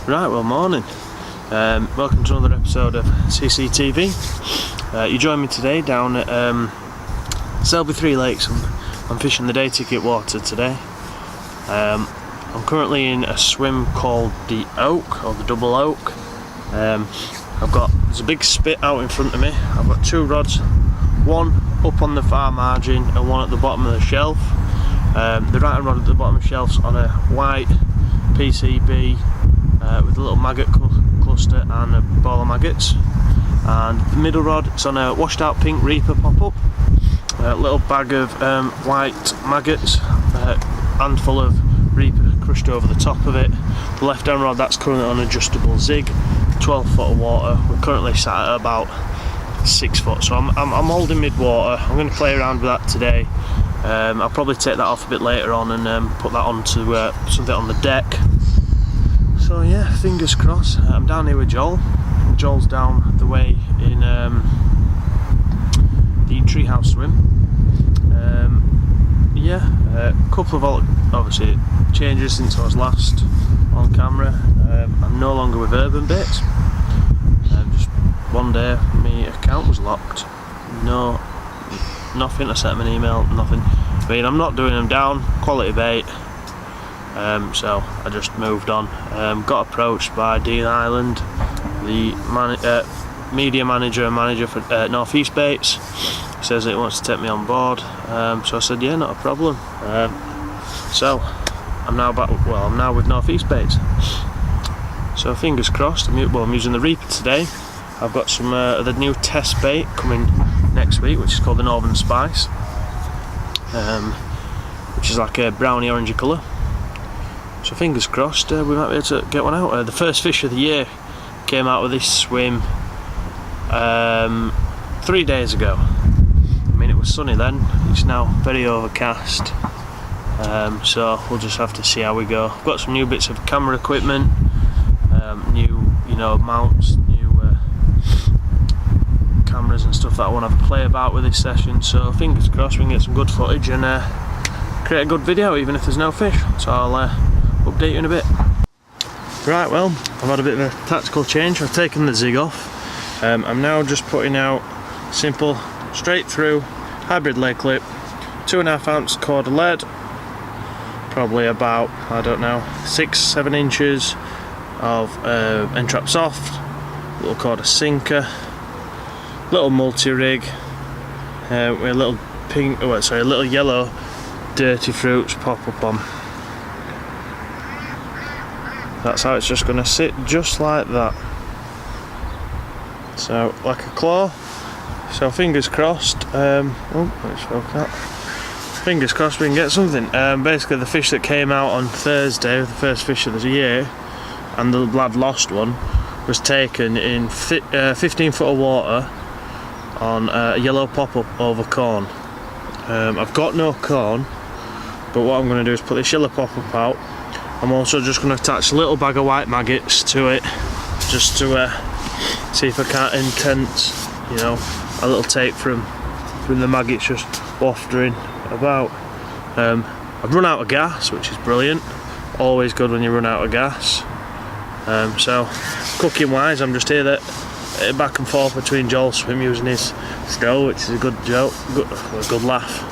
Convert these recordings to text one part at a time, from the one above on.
Right, well, morning. Welcome to another episode of CCTV. You join me today down at Selby 3 Lakes. I'm fishing the day ticket water today. I'm currently in a swim called the Oak, or the Double Oak. There's a big spit out in front of me. I've got two rods, one up on the far margin and one at the bottom of the shelf. The right rod at the bottom of the shelf's on a white PCB with a little maggot cluster and a ball of maggots, and the middle rod is on a washed out pink Reaper pop-up, a little bag of white maggots, handful of Reaper crushed over the top of it. The left hand rod, that's currently on adjustable zig, 12 foot of water. We're currently sat at about 6 foot, so I'm holding mid water. I'm going to play around with that today. I'll probably take that off a bit later on and put that onto something on the deck. So yeah, fingers crossed. I'm down here with Joel. Joel's down the way in the treehouse swim. A couple of obviously changes since I was last on camera. I'm no longer with Urban Bits. Just one day my account was locked. Nothing. I sent him an email, nothing. I mean, I'm not doing them down, quality bait. So I just moved on. Got approached by Dean Island, the media manager and manager for North East Baits. He says that he wants to take me on board. So I said, yeah, not a problem. So I'm now back. Well, I'm now with North East Baits. So fingers crossed. I'm using the Reaper today. I've got some of the new test bait coming next week, which is called the Northern Spice, which is like a browny orangey colour. So fingers crossed, we might be able to get one out. The first fish of the year came out with this swim 3 days ago. I mean, it was sunny then. It's now very overcast. So we'll just have to see how we go. I've got some new bits of camera equipment, new mounts, new cameras and stuff that I want to have a play about with this session. So fingers crossed we can get some good footage and create a good video, even if there's no fish. So I'll update you in a bit. Right, well, I've had a bit of a tactical change. I've taken the zig off. I'm now just putting out simple, straight through hybrid lead clip, 2.5 ounce cord of lead, probably about, I don't know, 6-7 inches of N-Trap soft, little cord of sinker, little multi-rig with a little a little yellow dirty fruits pop up on. That's how it's just going to sit, just like that. So like a claw. So fingers crossed. Let's focus that. Fingers crossed we can get something. Basically, the fish that came out on Thursday, the first fish of the year, and the lad lost one, was taken in 15 foot of water on a yellow pop-up over corn. I've got no corn, but what I'm going to do is put this yellow pop-up out. I'm also just going to attach a little bag of white maggots to it, just to see if I can't intense, a little tape from the maggots just wafting about. I've run out of gas, which is brilliant. Always good when you run out of gas. So cooking wise, I'm just here back and forth between Joel's swim using his stove, which is a good joke, a good laugh.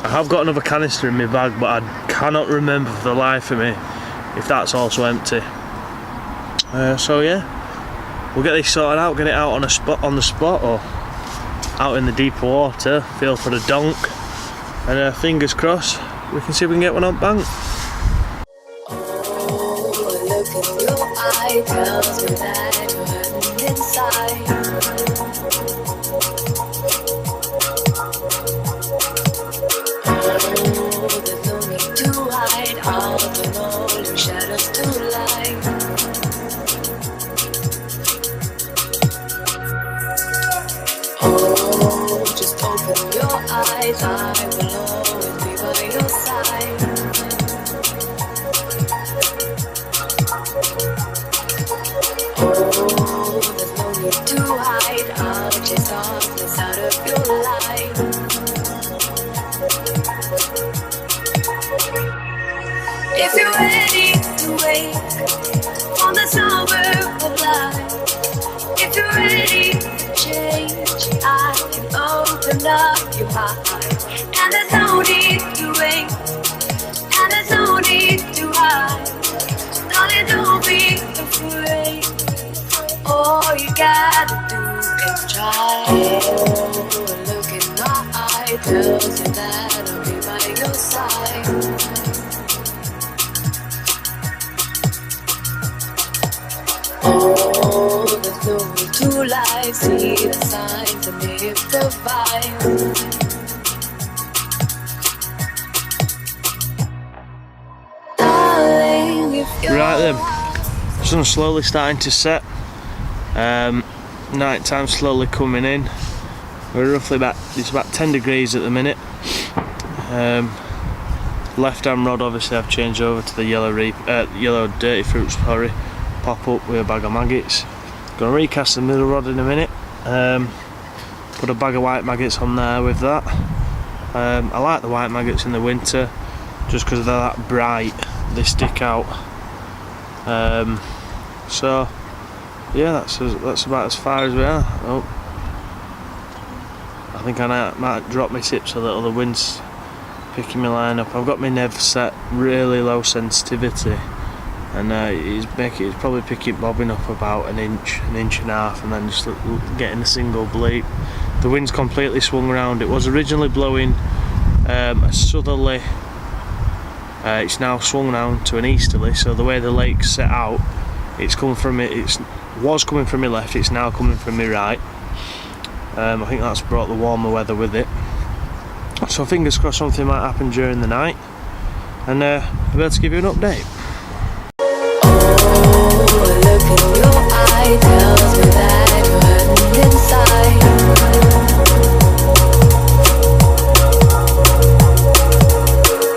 I have got another canister in my bag, but I cannot remember for the life of me if that's also empty. So yeah, we'll get this sorted out, get it out on the spot, or out in the deeper water, feel for the donk, and fingers crossed we can see if we can get one on bank. Oh, look in your eye, tells me that you're hurting inside. There's no need to hide, all the your shadows to light. Oh, just open your eyes, I will always be by your side. Oh, there's no need to hide, I'll chase darkness out of your life. If you're ready to wake, eye tells me that I'll be by your side. Oh, there's no need to lie. See the signs and live the vibe. Darling, if you're Right then, sun's slowly starting to set. Night time slowly coming in. We're roughly it's about 10 degrees at the minute. Left hand rod obviously I've changed over to the yellow dirty fruit, sorry. Pop up with a bag of maggots. Gonna recast the middle rod in a minute. Put a bag of white maggots on there with that. I like the white maggots in the winter just because they're that bright, they stick out. So yeah, that's about as far as we are. Oh, I think I might drop my tips a little, the wind's picking my line up. I've got my nev set really low sensitivity, and it's probably picking bobbing up about an inch and a half, and then just getting a single bleep. The wind's completely swung around. It was originally blowing a southerly, it's now swung around to an easterly, so the way the lake's set out, it's coming from was coming from my left, it's now coming from my right. I think that's brought the warmer weather with it, so fingers crossed something might happen during the night, and I'll be able to give you an update. oh, look in your eye tells me that you're hurting inside.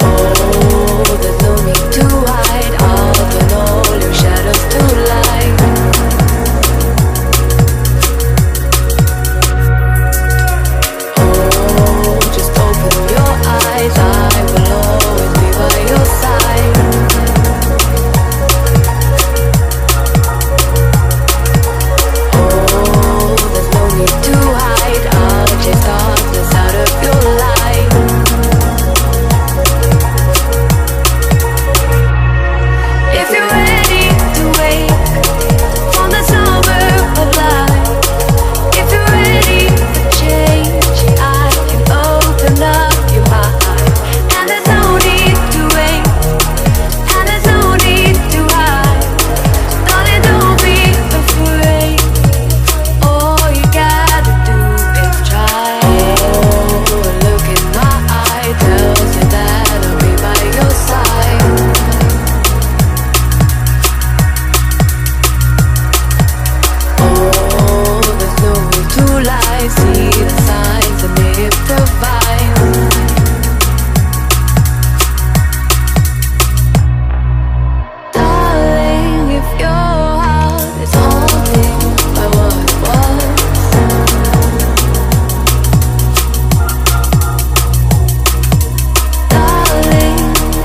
Oh, there's no need to hide. I'll turn all your shadows to light. Oh, just open your eyes. I will always be by your side. Oh, there's no need to hide. I'll chase darkness out of your life. If you're ready to wake from the slumber of life, if you're ready for change, I can open up your mind. And there's no need to wait, and there's no need to hide. Darling, don't be afraid. All you gotta do is try. Oh, look in my eye tells me that I'll be by your side. Oh, there's no need to lie. See the signs and live the vibe. Darling, if your heart is haunted by what was, darling,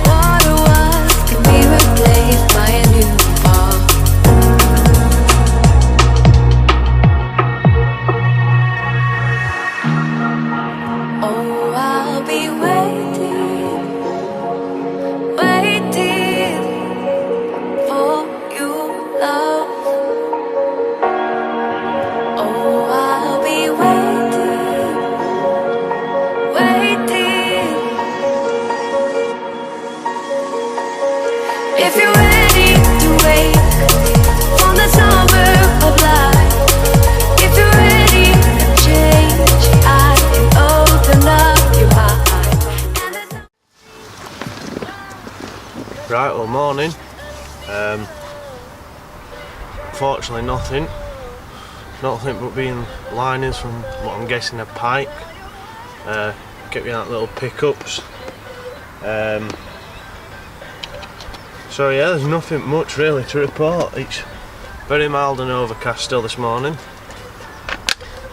what was can be replaced by a new path. Oh, I'll be waiting, waiting for you, love. Oh, I'll be waiting, waiting. If you're ready to wake from the slumber of life, if you're ready to change, I can open up your mind. And there's no Right, well, morning. Fortunately nothing but being linings from what I'm guessing a pipe. Get me that little pickups. So yeah, there's nothing much really to report. It's very mild and overcast still this morning.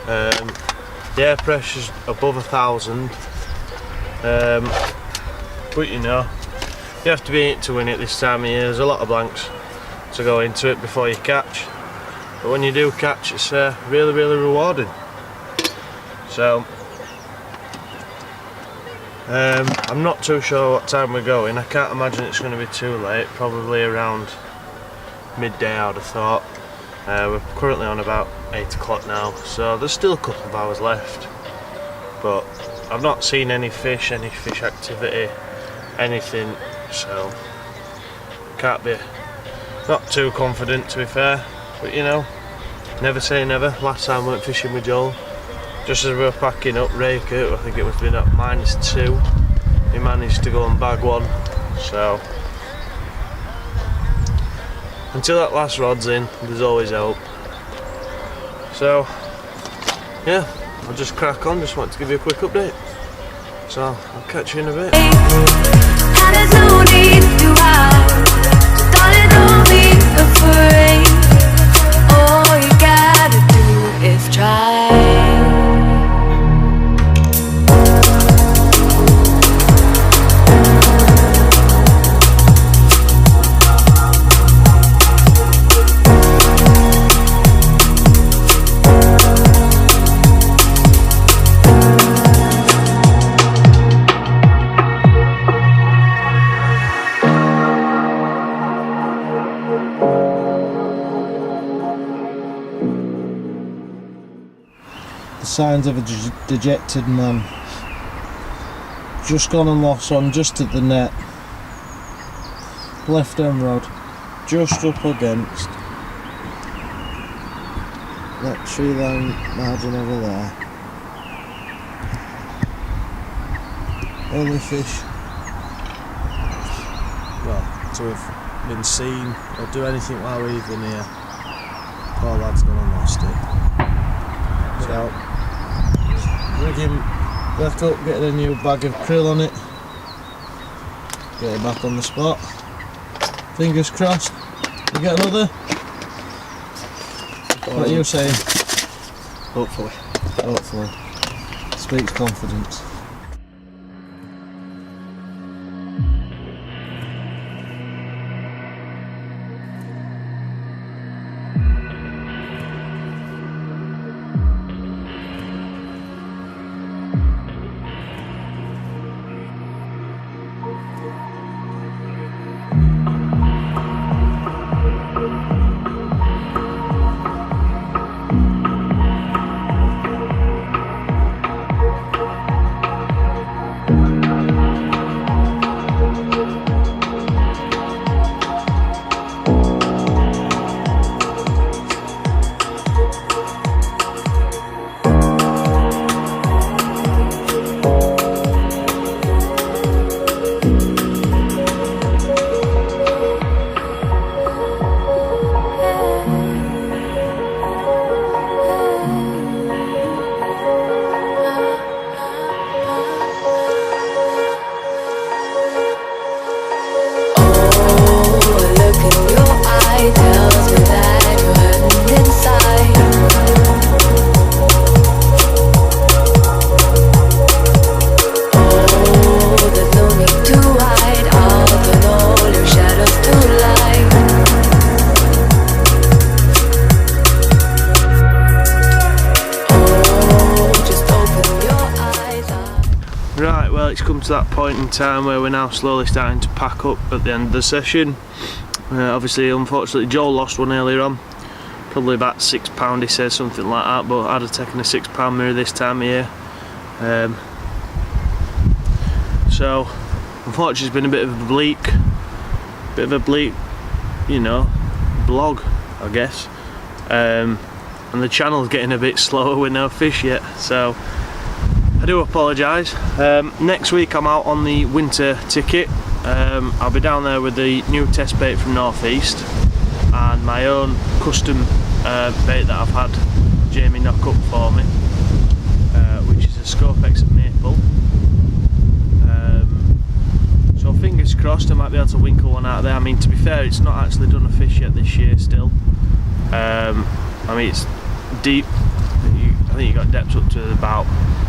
The air pressure's above 1,000. But you know, you have to be in it to win it this time of year. There's a lot of blanks to go into it before you catch, but when you do catch, it's really rewarding. So I'm not too sure what time we're going. I can't imagine it's going to be too late, probably around midday I would have thought. We're currently on about 8 o'clock now, so there's still a couple of hours left, but I've not seen any fish activity, anything, so can't be not too confident, to be fair, but you know, never say never. Last time I went fishing with Joel, just as we were packing up, rake it, I think it must have been at -2, he managed to go and bag one, so until that last rod's in, there's always hope. So yeah, I'll just crack on, just wanted to give you a quick update, so I'll catch you in a bit. And there's no need to hide, so darling, don't be afraid. All you gotta do is try. Signs of a dejected man. Just gone and lost one just at the net. Left hand rod just up against that tree line margin over there. Only fish, well, to have been seen or do anything while we're even here. Poor lad's gone and lost it. So rig him back up, get a new bag of krill on it, get it back on the spot. Fingers crossed we get another. What are you saying? Hopefully. Hopefully. Speaks confidence. Right, well, it's come to that point in time where we're now slowly starting to pack up at the end of the session. Obviously, unfortunately, Joel lost one earlier on, probably about £6 he says, something like that, but I'd have taken a £6 mirror this time of year. So unfortunately it's been a bit of a bleak, you know, blog, I guess, and the channel's getting a bit slower with no fish yet, so I do apologise. Next week I'm out on the winter ticket. I'll be down there with the new test bait from North East and my own custom bait that I've had Jamie knock up for me, which is a Scopex maple. So fingers crossed I might be able to winkle one out there. I mean, to be fair, it's not actually done a fish yet this year still. I mean, it's deep. I think you got depths up to about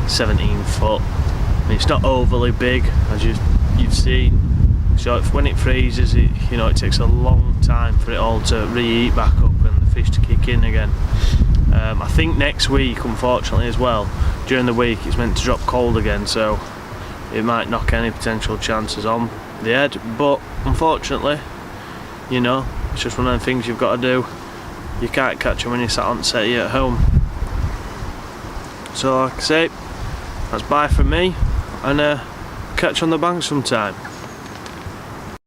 17 foot. I mean, it's not overly big, as you've seen. So when it freezes, it takes a long time for it all to reheat back up and the fish to kick in again. I think next week, unfortunately as well, during the week it's meant to drop cold again, so it might knock any potential chances on the head. But unfortunately, it's just one of the things you've got to do. You can't catch them when you're sat on set here at home. So like I say, that's bye from me, and catch you on the bank sometime.